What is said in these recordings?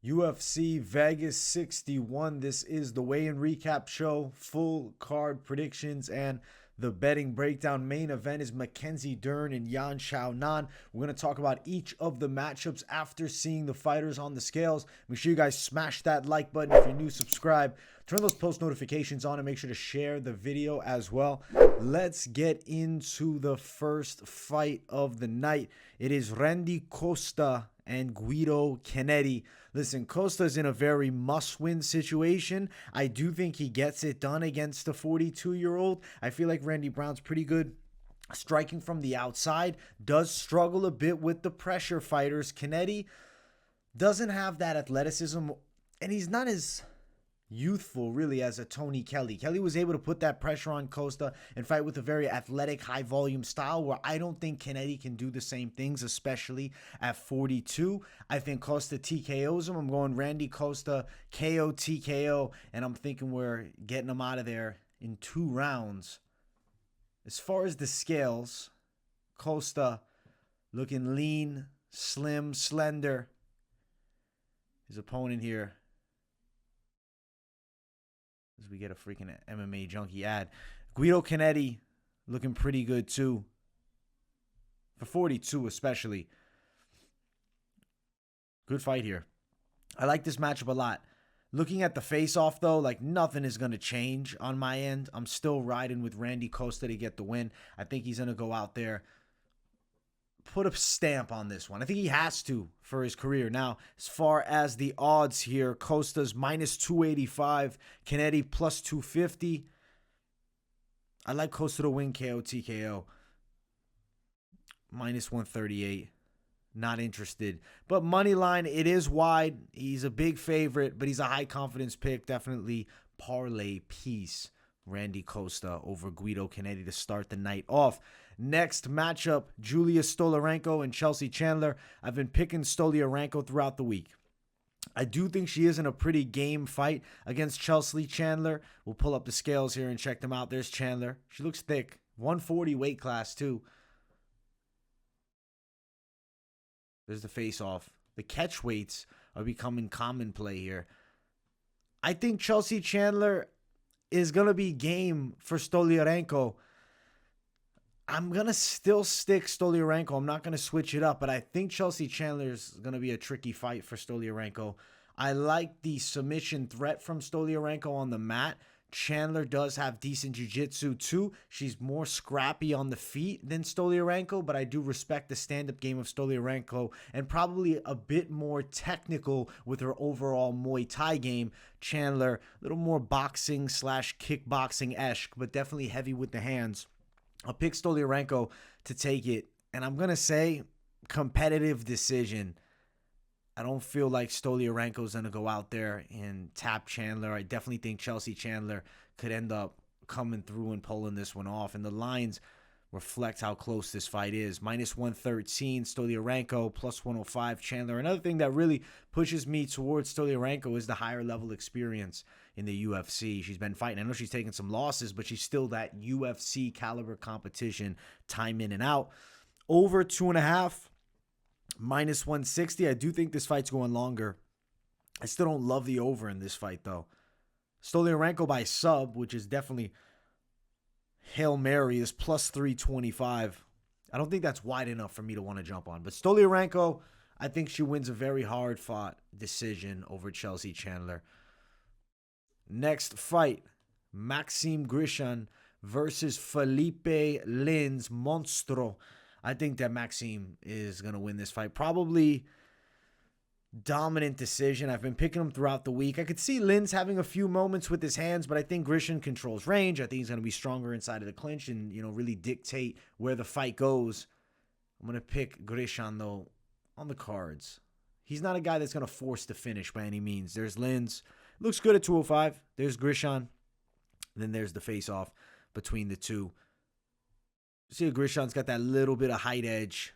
UFC Vegas 61. This is the weigh-in recap show, full card predictions, and the betting breakdown. Main event is Mackenzie Dern and Xiaonan. We're going to talk about each of the matchups after seeing the fighters on the scales. Make sure you guys smash that like button. If you're new, subscribe. Turn those post notifications on and make sure to share the video as well. Let's get into the first fight of the night. It is Randy Costa and Guido Cannetti. Listen, Costa's in a very must-win situation. I do think he gets it done against the 42-year-old. I feel like Randy Brown's pretty good striking from the outside. Does struggle a bit with the pressure fighters. Cannetti doesn't have that athleticism, and he's not as youthful really as a Tony Kelly. Kelly was able to put that pressure on Costa and fight with a very athletic, high volume style where I don't think Cannetti can do the same things, especially at 42. I think Costa TKOs him. I'm going Randy Costa KO TKO, and I'm thinking we're getting him out of there in 2 rounds. As far as the scales, Costa looking lean, slim, slender. His opponent here, as we get a freaking MMA junkie ad, Guido Cannetti looking pretty good too. For 42 especially. Good fight here. I like this matchup a lot. Looking at the face-off though, like nothing is going to change on my end. I'm still riding with Randy Costa to get the win. I think he's going to go out there, put a stamp on this one. I think he has to for his career. Now, as far as the odds here, Costa's minus 285, Cannetti plus 250. I like Costa to win KO TKO. Minus 138. Not interested. But money line, it is wide. He's a big favorite, but he's a high confidence pick. Definitely parlay piece. Randy Costa over Guido Cannetti to start the night off. Next matchup, Julia Stoliarenko and Chelsea Chandler. I've been picking Stoliarenko throughout the week. I do think she is in a pretty game fight against Chelsea Chandler. We'll pull up the scales here and check them out. There's Chandler. She looks thick. 140 weight class too. There's the face-off. The catch weights are becoming common play here. I think Chelsea Chandler is going to be game for Stoliarenko. I'm going to still stick Stoliarenko. I'm not going to switch it up, but I think Chelsea Chandler is going to be a tricky fight for Stoliarenko. I like the submission threat from Stoliarenko on the mat. Chandler does have decent jiu-jitsu too. She's more scrappy on the feet than Stoliarenko, but I do respect the stand-up game of Stoliarenko and probably a bit more technical with her overall Muay Thai game. Chandler, a little more boxing / kickboxing-esque, but definitely heavy with the hands. I'll pick Stoliarenko to take it, and I'm going to say competitive decision. I don't feel like Stoliarenko is going to go out there and tap Chandler. I definitely think Chelsea Chandler could end up coming through and pulling this one off. And the lines reflect how close this fight is. Minus 113, Stoliarenko, plus 105, Chandler. Another thing that really pushes me towards Stoliarenko is the higher level experience in the UFC. She's been fighting. I know she's taken some losses, but she's still that UFC caliber competition time in and out. Over 2.5. Minus 160. I do think this fight's going longer. I still don't love the over in this fight, though. Stoliarenko by sub, which is definitely Hail Mary, is plus 325. I don't think that's wide enough for me to want to jump on. But Stoliarenko, I think she wins a very hard-fought decision over Chelsea Chandler. Next fight, Maxim Grishin versus Philipe Lins Monstro. I think that Maxim is going to win this fight. Probably dominant decision. I've been picking him throughout the week. I could see Lins having a few moments with his hands, but I think Grishin controls range. I think he's going to be stronger inside of the clinch and, really dictate where the fight goes. I'm going to pick Grishin, though, on the cards. He's not a guy that's going to force the finish by any means. There's Lins. Looks good at 205. There's Grishin. Then there's the face-off between the two. See, Grishin's got that little bit of height edge,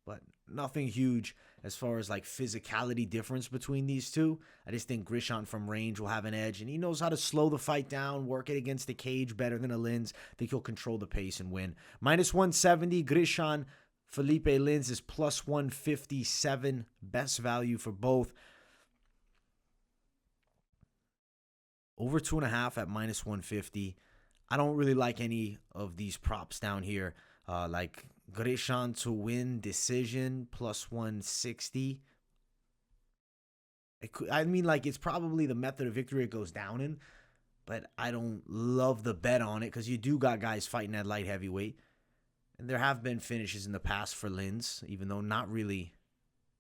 but nothing huge as far as like physicality difference between these two. I just think Grishin from range will have an edge, and he knows how to slow the fight down, work it against the cage better than a Lins. I think he'll control the pace and win. Minus 170, Grishin. Philipe Lins is plus 157. Best value for both. Over 2.5 at minus 150. I don't really like any of these props down here. Like Grishin to win decision plus 160. It's probably the method of victory it goes down in, but I don't love the bet on it because you do got guys fighting at light heavyweight. And there have been finishes in the past for Linz, even though not really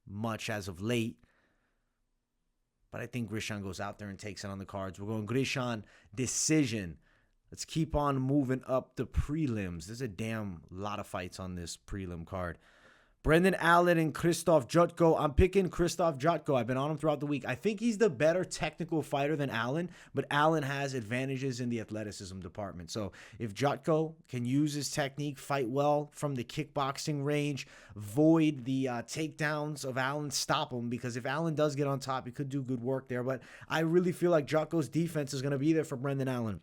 much as of late. But I think Grishin goes out there and takes it on the cards. We're going Grishin decision. Let's keep on moving up the prelims. There's a damn lot of fights on this prelim card. Brendan Allen and Krzysztof Jotko. I'm picking Krzysztof Jotko. I've been on him throughout the week. I think he's the better technical fighter than Allen, but Allen has advantages in the athleticism department. So if Jotko can use his technique, fight well from the kickboxing range, void the takedowns of Allen, stop him, because if Allen does get on top, he could do good work there. But I really feel like Jotko's defense is going to be there for Brendan Allen.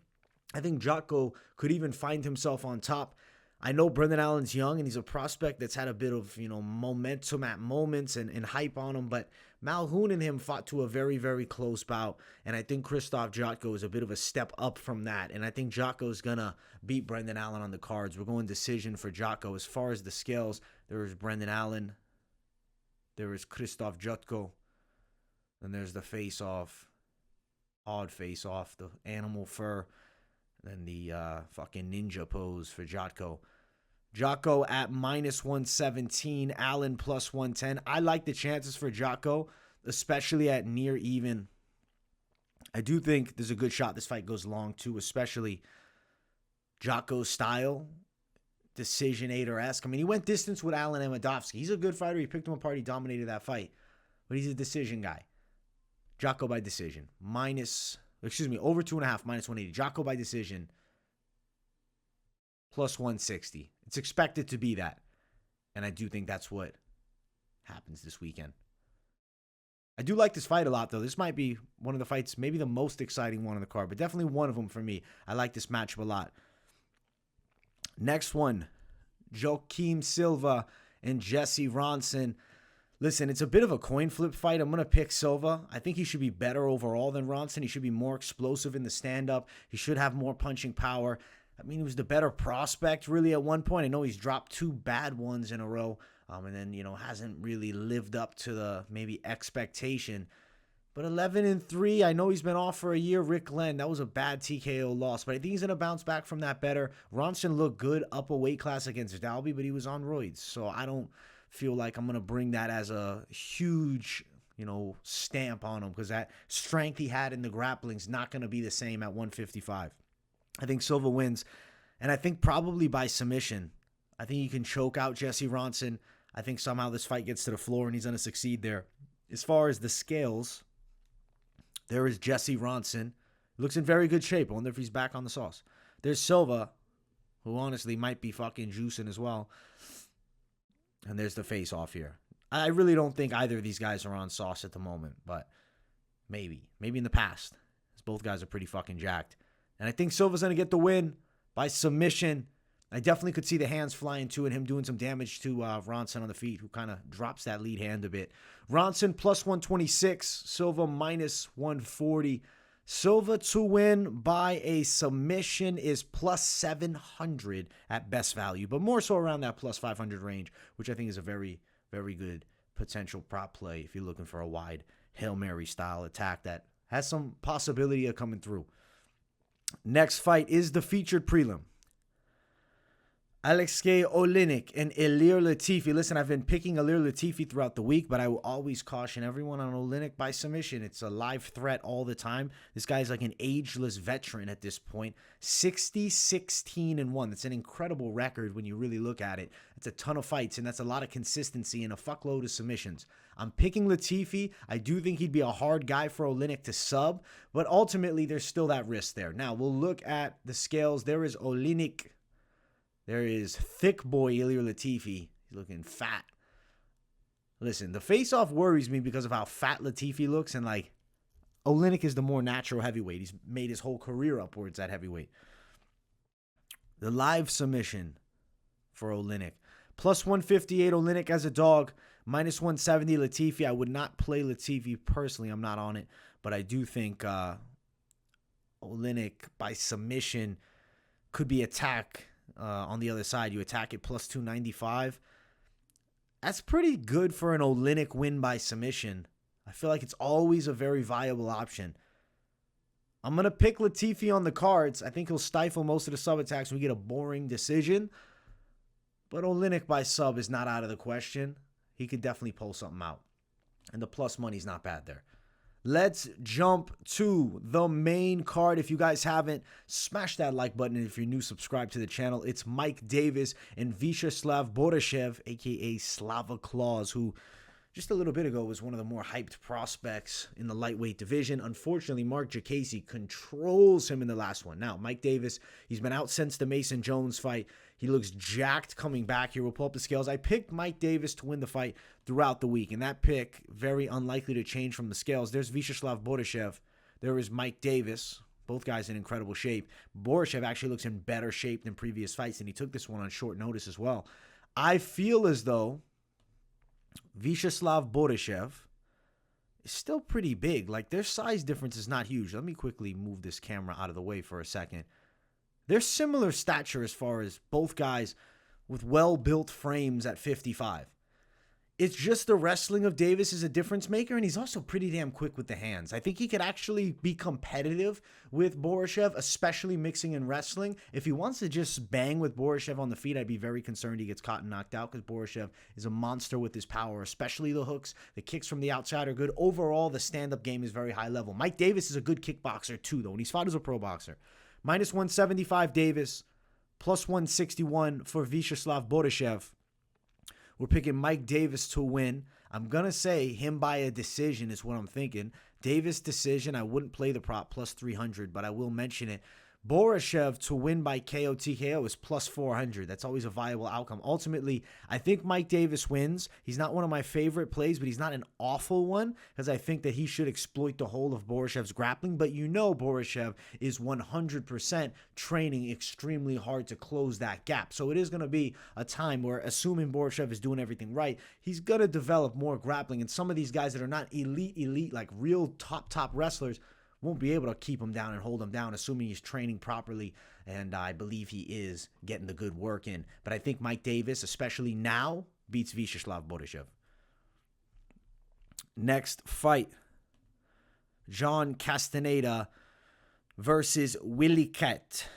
I think Jotko could even find himself on top. I know Brendan Allen's young, and he's a prospect that's had a bit of, momentum at moments and hype on him. But Malhoun and him fought to a very, very close bout. And I think Krzysztof Jotko is a bit of a step up from that. And I think Jotko's going to beat Brendan Allen on the cards. We're going decision for Jotko. As far as the scales, there is Brendan Allen. There is Krzysztof Jotko. Then there's the face-off. Odd face-off. The animal fur. Then the fucking ninja pose for Jotko. Jotko at minus 117. Allen plus 110. I like the chances for Jotko, especially at near even. I do think there's a good shot this fight goes long too, especially Jotko's style. Decision-ator-esque. I mean, he went distance with Allen Amedovski. He's a good fighter. He picked him apart. He dominated that fight. But he's a decision guy. Jotko by decision. Over 2.5, minus 180. Jotko by decision, plus 160. It's expected to be that. And I do think that's what happens this weekend. I do like this fight a lot, though. This might be one of the fights, maybe the most exciting one on the card, but definitely one of them for me. I like this matchup a lot. Next one, Joaquim Silva and Jesse Ronson. Listen, it's a bit of a coin flip fight. I'm going to pick Silva. I think he should be better overall than Ronson. He should be more explosive in the stand-up. He should have more punching power. I mean, he was the better prospect, really, at one point. I know he's dropped 2 bad ones in a row, and then, hasn't really lived up to the maybe expectation. But 11-3, I know he's been off for a year. Rick Glenn, that was a bad TKO loss, but I think he's going to bounce back from that better. Ronson looked good up a weight class against Dalby, but he was on roids, so I don't feel like I'm going to bring that as a huge, stamp on him, because that strength he had in the grappling is not going to be the same at 155. I think Silva wins, and I think probably by submission. I think he can choke out Jesse Ronson. I think somehow this fight gets to the floor, and he's going to succeed there. As far as the scales, there is Jesse Ronson. Looks in very good shape. I wonder if he's back on the sauce. There's Silva, who honestly might be fucking juicing as well. And there's the face-off here. I really don't think either of these guys are on sauce at the moment, but maybe. Maybe in the past. Because both guys are pretty fucking jacked. And I think Silva's going to get the win by submission. I definitely could see the hands flying too and him doing some damage to Ronson on the feet, who kind of drops that lead hand a bit. Ronson plus 126. Silva minus 140. Silva to win by a submission is plus 700 at best value, but more so around that plus 500 range, which I think is a very, very good potential prop play if you're looking for a wide Hail Mary style attack that has some possibility of coming through. Next fight is the featured prelim. Aleksei Oleinik and Ilir Latifi. Listen, I've been picking Ilir Latifi throughout the week, but I will always caution everyone on Oleinik by submission. It's a live threat all the time. This guy's like an ageless veteran at this point. 60-16-1. That's an incredible record when you really look at it. It's a ton of fights, and that's a lot of consistency and a fuckload of submissions. I'm picking Latifi. I do think he'd be a hard guy for Oleinik to sub, but ultimately there's still that risk there. Now, we'll look at the scales. There is Oleinik. There is thick boy Ilir Latifi. He's looking fat. Listen, the face-off worries me because of how fat Latifi looks, and Oleinik is the more natural heavyweight. He's made his whole career upwards at heavyweight. The live submission for Oleinik. Plus 158 Oleinik as a dog. Minus 170 Latifi. I would not play Latifi personally. I'm not on it. But I do think Oleinik by submission could be attack on the other side. You attack it plus 295. That's pretty good for an Oleinik win by submission. I feel like it's always a very viable option. I'm going to pick Latifi on the cards. I think he'll stifle most of the sub attacks and we get a boring decision. But Oleinik by sub is not out of the question. He could definitely pull something out. And the plus money's not bad there. Let's jump to the main card. If you guys haven't, smash that like button. And if you're new, subscribe to the channel. It's Mike Davis and Viacheslav Borshchev, a.k.a. Slava Claus, who just a little bit ago was one of the more hyped prospects in the lightweight division. Unfortunately, Mark Jacasey controls him in the last one. Now, Mike Davis, he's been out since the Mason Jones fight. He looks jacked coming back here. We'll pull up the scales. I picked Mike Davis to win the fight throughout the week, and that pick, very unlikely to change from the scales. There's Viacheslav Borshchev. There is Mike Davis. Both guys in incredible shape. Borshchev actually looks in better shape than previous fights, and he took this one on short notice as well. I feel as though Viacheslav Borshchev is still pretty big. Like, their size difference is not huge. Let me quickly move this camera out of the way for a second. They're similar stature as far as both guys with well-built frames at 55. It's just the wrestling of Davis is a difference maker, and he's also pretty damn quick with the hands. I think he could actually be competitive with Borshchev, especially mixing in wrestling. If he wants to just bang with Borshchev on the feet, I'd be very concerned he gets caught and knocked out because Borshchev is a monster with his power, especially the hooks. The kicks from the outside are good. Overall, the stand-up game is very high level. Mike Davis is a good kickboxer too, though, and he's fought as a pro boxer. Minus 175 Davis, plus 161 for Viacheslav Borshchev. We're picking Mike Davis to win. I'm going to say him by a decision is what I'm thinking. Davis decision, I wouldn't play the prop plus 300, but I will mention it. Borshchev to win by KO TKO is plus 400. That's always a viable outcome. Ultimately, I think Mike Davis wins. He's not one of my favorite plays, but he's not an awful one because I think that he should exploit the whole of Borshchev's grappling. But you know Borshchev is 100% training extremely hard to close that gap. So it is going to be a time where, assuming Borshchev is doing everything right, he's going to develop more grappling. And some of these guys that are not elite, like real top wrestlers, won't be able to keep him down and hold him down, assuming he's training properly, and I believe he is getting the good work in. But I think Mike Davis, especially now, beats Viacheslav Borshchev. Next fight, John Castañeda versus Willie Cat.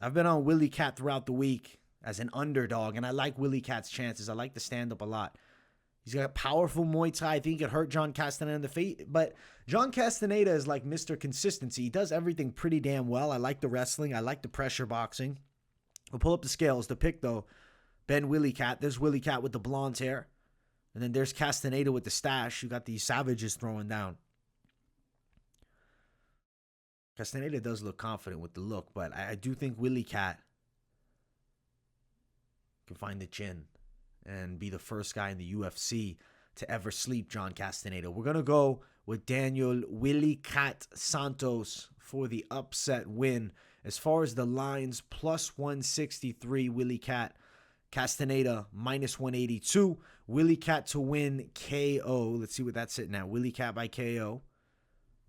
I've been on Willie Cat throughout the week as an underdog, and I like Willie Cat's chances. I like the stand-up a lot. He's got powerful Muay Thai. I think he could hurt John Castañeda in the face. But John Castañeda is like Mr. Consistency. He does everything pretty damn well. I like the wrestling. I like the pressure boxing. We'll pull up the scales. The pick, though, Ben Willie Cat. There's Willie Cat with the blonde hair. And then there's Castañeda with the stash. You got these savages throwing down. Castañeda does look confident with the look, but I do think Willie Cat can find the chin and be the first guy in the UFC to ever sleep John Castañeda. We're going to go with Daniel Willie Cat Santos for the upset win. As far as the lines, plus 163 Willie Cat. Castañeda, minus 182. Willie Cat to win KO. Let's see what that's sitting at. Willie Cat by KO.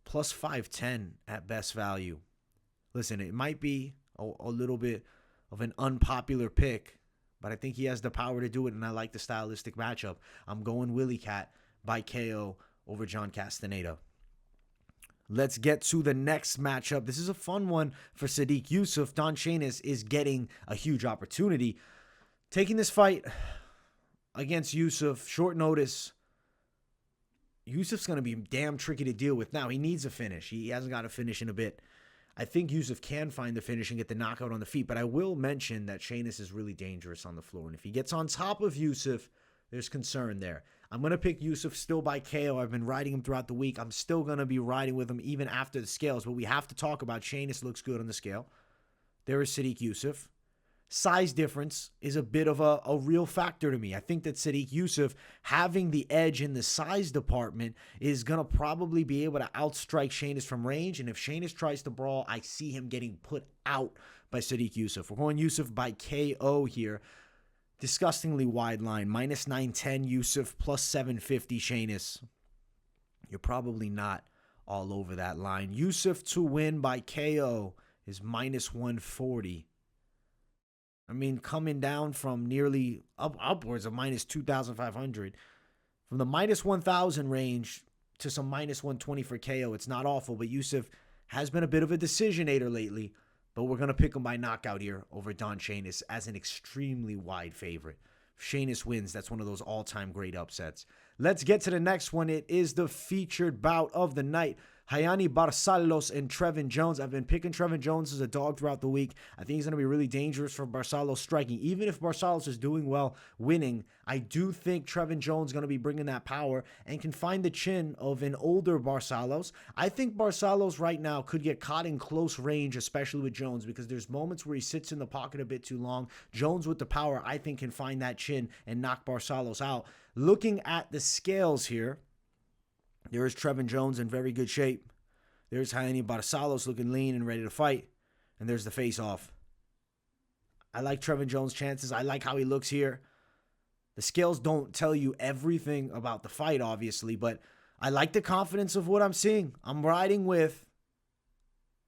Plus 510 at best value. Listen, it might be a little bit of an unpopular pick, but I think he has the power to do it, and I like the stylistic matchup. I'm going Willie Cat by KO over John Castañeda. Let's get to the next matchup. This is a fun one for Sodiq Yusuff. Don Shainis is getting a huge opportunity. Taking this fight against Yusuff, short notice. Yusuff's going to be damn tricky to deal with. Now, he needs a finish. He hasn't got a finish in a bit. I think Yusuff can find the finish and get the knockout on the feet, but I will mention that Shainis is really dangerous on the floor, and if he gets on top of Yusuff, there's concern there. I'm going to pick Yusuff still by KO. I've been riding him throughout the week. I'm still going to be riding with him even after the scales, but we have to talk about Shainis looks good on the scale. There is Sodiq Yusuff. Size difference is a bit of a real factor to me. I think that Sodiq Yusuff having the edge in the size department is going to probably be able to outstrike Shainis from range. And if Shainis tries to brawl, I see him getting put out by Sodiq Yusuff. We're going Yusuff by KO here. Disgustingly wide line. Minus 910 Yusuff, plus 750 Shainis. You're probably not all over that line. Yusuff to win by KO is minus 140. I mean, coming down from nearly upwards of minus 2,500. From the minus 1,000 range to some minus 120 for KO, it's not awful, but Yusuff has been a bit of a decisionator lately, but we're going to pick him by knockout here over Don Shainis as an extremely wide favorite. If Shainis wins, that's one of those all-time great upsets. Let's get to the next one. It is the featured bout of the night. Barcelos and Trevin Jones. I've been picking Trevin Jones as a dog throughout the week. I think he's going to be really dangerous for Barcelos striking. Even if Barcelos is doing well, winning, I do think Trevin Jones is going to be bringing that power and can find the chin of an older Barcelos. I think Barcelos right now could get caught in close range, especially with Jones, because there's moments where he sits in the pocket a bit too long. Jones with the power, I think, can find that chin and knock Barcelos out. Looking at the scales here, there is Trevin Jones in very good shape. There's Barcelos looking lean and ready to fight. And there's the face-off. I like Trevin Jones' chances. I like how he looks here. The scales don't tell you everything about the fight, obviously, but I like the confidence of what I'm seeing. I'm riding with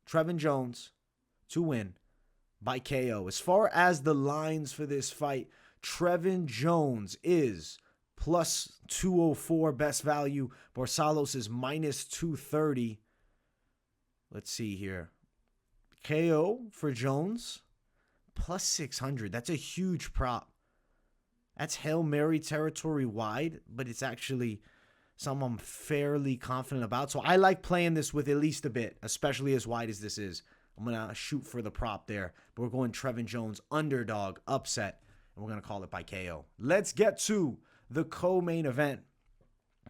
Trevin Jones to win by KO. As far as the lines for this fight, Trevin Jones is plus 204 best value. Barcelos is minus 230. Let's see here. KO for Jones, plus 600. That's a huge prop. That's Hail Mary territory wide, but it's actually something I'm fairly confident about. So I like playing this with at least a bit, especially as wide as this is. I'm going to shoot for the prop there. But we're going Trevin Jones underdog upset, and we're going to call it by KO. Let's get to the co-main event.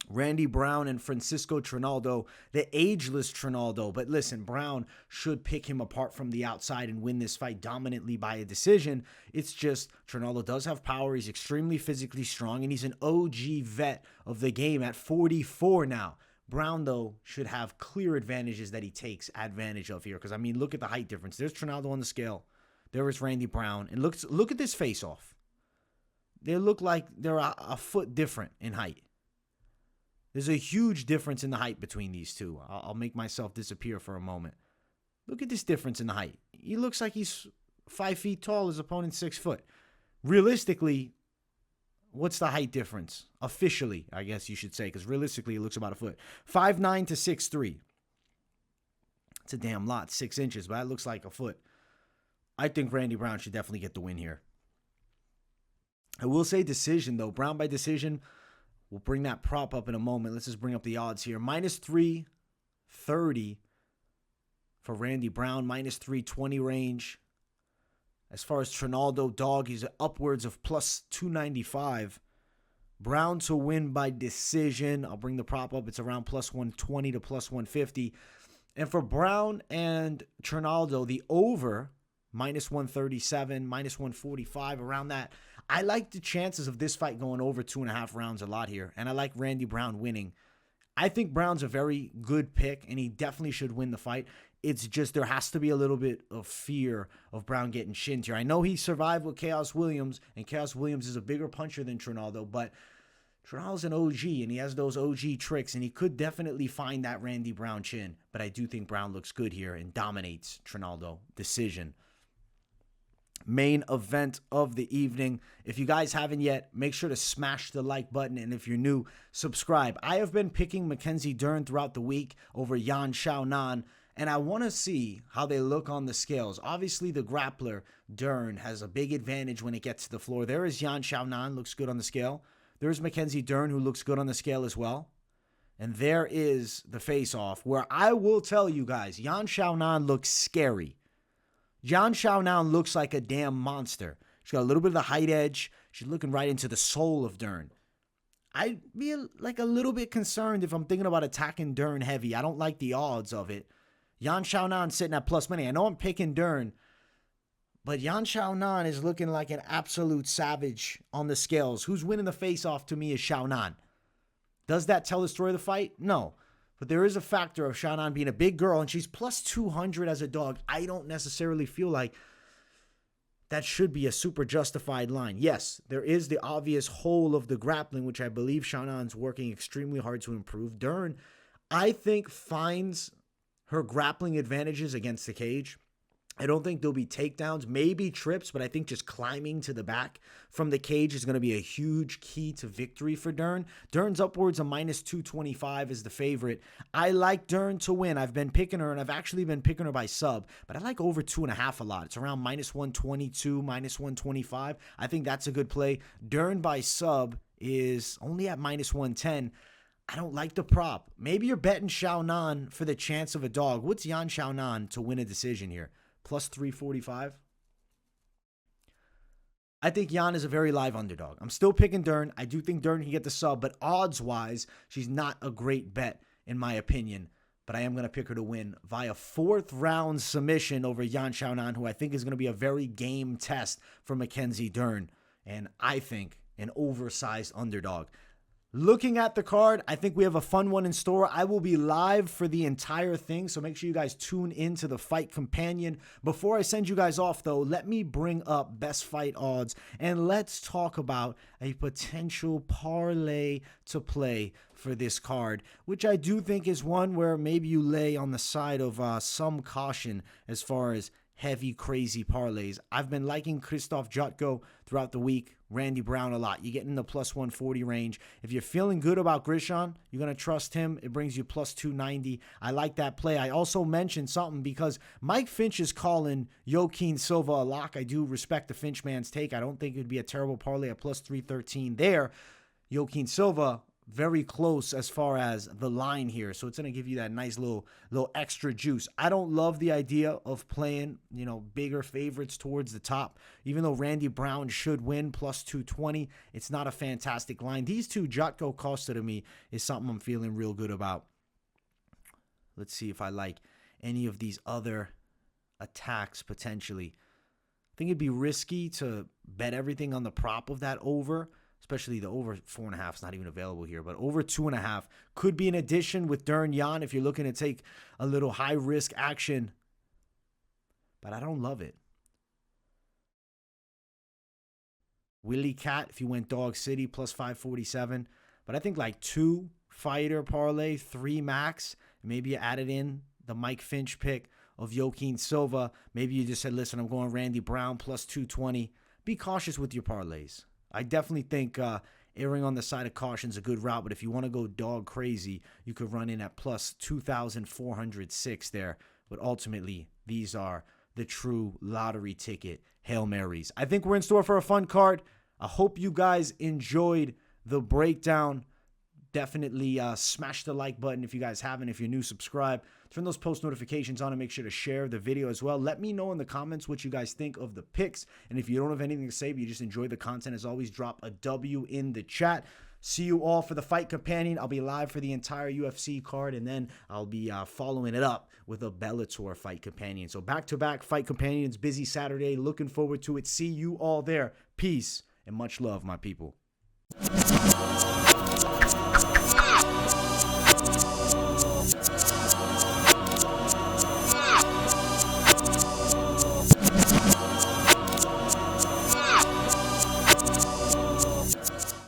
Randy Brown and Francisco Trinaldo, the ageless Trinaldo. But listen, Brown should pick him apart from the outside and win this fight dominantly by a decision. It's just Trinaldo does have power. He's extremely physically strong, and he's an OG vet of the game at 44 now. Brown, though, should have clear advantages that he takes advantage of here. Because, I mean, look at the height difference. There's Trinaldo on the scale. There is Randy Brown. And look at this face-off. They look like they're a foot different in height. There's a huge difference in the height between these two. I'll make myself disappear for a moment. Look at this difference in the height. He looks like he's 5 feet tall. His opponent's 6 foot. Realistically, what's the height difference? Officially, I guess you should say, because realistically, it looks about a foot. 5'9" to 6'3". It's a damn lot, 6 inches, but that looks like a foot. I think Randy Brown should definitely get the win here. I will say decision, though. Brown by decision. We'll bring that prop up in a moment. Let's just bring up the odds here. Minus 330 for Randy Brown. Minus 320 range. As far as Trinaldo, dog, he's upwards of plus 295. Brown to win by decision. I'll bring the prop up. It's around plus 120 to plus 150. And for Brown and Trinaldo, the over, minus 137, minus 145, around that. I like the chances of this fight going over 2.5 rounds a lot here, and I like Randy Brown winning. I think Brown's a very good pick, and he definitely should win the fight. It's just there has to be a little bit of fear of Brown getting shinned here. I know he survived with Chaos Williams, and Chaos Williams is a bigger puncher than Trinaldo, but Trinaldo's an OG, and he has those OG tricks, and he could definitely find that Randy Brown chin. But I do think Brown looks good here and dominates Trinaldo. Decision. Main event of the evening. If you guys haven't yet, make sure to smash the like button, and if you're new, subscribe. I have been picking Mackenzie Dern throughout the week over Xiaonan, and I want to see how they look on the scales. Obviously, the grappler, Dern, has a big advantage when it gets to the floor. There is Xiaonan, looks good on the scale. There's Mackenzie Dern, who looks good on the scale as well. And there is the face-off, where I will tell you guys, Xiaonan looks scary. Xiaonan looks like a damn monster. She's got a little bit of the height edge. She's looking right into the soul of Dern. I'd be a little bit concerned if I'm thinking about attacking Dern heavy. I don't like the odds of it. Xiaonan sitting at plus money. I know I'm picking Dern, but Xiaonan is looking like an absolute savage on the scales. Who's winning the face-off to me is Xiaonan. Does that tell the story of the fight? No. But there is a factor of Xiaonan being a big girl, and she's plus 200 as a dog. I don't necessarily feel like that should be a super justified line. Yes, there is the obvious hole of the grappling, which I believe Xiaonan's working extremely hard to improve. Dern, I think finds her grappling advantages against the cage. I don't think there'll be takedowns, maybe trips, but I think just climbing to the back from the cage is going to be a huge key to victory for Dern. Dern's upwards of minus 225 is the favorite. I like Dern to win. I've been picking her, and I've actually been picking her by sub, but I like over 2.5 a lot. It's around minus 122, minus 125. I think that's a good play. Dern by sub is only at minus 110. I don't like the prop. Maybe you're betting Xiaonan for the chance of a dog. What's Yan Xiaonan to win a decision here? Plus 345. I think Yan is a very live underdog. I'm still picking Dern. I do think Dern can get the sub, but odds-wise, she's not a great bet, in my opinion. But I am going to pick her to win via 4th-round submission over Yan Xiaonan, who I think is going to be a very game test for Mackenzie Dern. And I think an oversized underdog. Looking at the card, I think we have a fun one in store. I will be live for the entire thing, so make sure you guys tune into the Fight Companion. Before I send you guys off, though, let me bring up best fight odds, and let's talk about a potential parlay to play for this card, which I do think is one where maybe you lay on the side of some caution as far as heavy, crazy parlays. I've been liking Krzysztof Jotko throughout the week. Randy Brown a lot. You get in the plus 140 range. If you're feeling good about Grishin, you're going to trust him. It brings you plus 290. I like that play. I also mentioned something because Mike Finch is calling Joaquim Silva a lock. I do respect the Finch man's take. I don't think it would be a terrible parlay at plus 313 there. Joaquim Silva, very close as far as the line here. So it's going to give you that nice little extra juice. I don't love the idea of playing, bigger favorites towards the top. Even though Randy Brown should win plus 220, it's not a fantastic line. These two, Jotko Costa to me, is something I'm feeling real good about. Let's see if I like any of these other attacks potentially. I think it'd be risky to bet everything on the prop of that over. Especially the over 4.5 is not even available here, but over 2.5 could be an addition with Dern Yan if you're looking to take a little high risk action. But I don't love it. Willie Cat if you went Dog City plus 547. But I think like 2 fighter parlay, 3 max. Maybe you added in the Mike Finch pick of Joaquim Silva. Maybe you just said, listen, I'm going Randy Brown plus 220. Be cautious with your parlays. I definitely think erring on the side of caution is a good route, but if you want to go dog crazy, you could run in at plus 2,406 there. But ultimately, these are the true lottery ticket Hail Marys. I think we're in store for a fun card. I hope you guys enjoyed the breakdown. Definitely smash the like button if you guys haven't. If you're new, subscribe. Turn those post notifications on and make sure to share the video as well. Let me know in the comments what you guys think of the picks. And if you don't have anything to say, but you just enjoy the content, as always, drop a W in the chat. See you all for the Fight Companion. I'll be live for the entire UFC card, and then I'll be following it up with a Bellator Fight Companion. So back-to-back Fight Companions, busy Saturday. Looking forward to it. See you all there. Peace and much love, my people.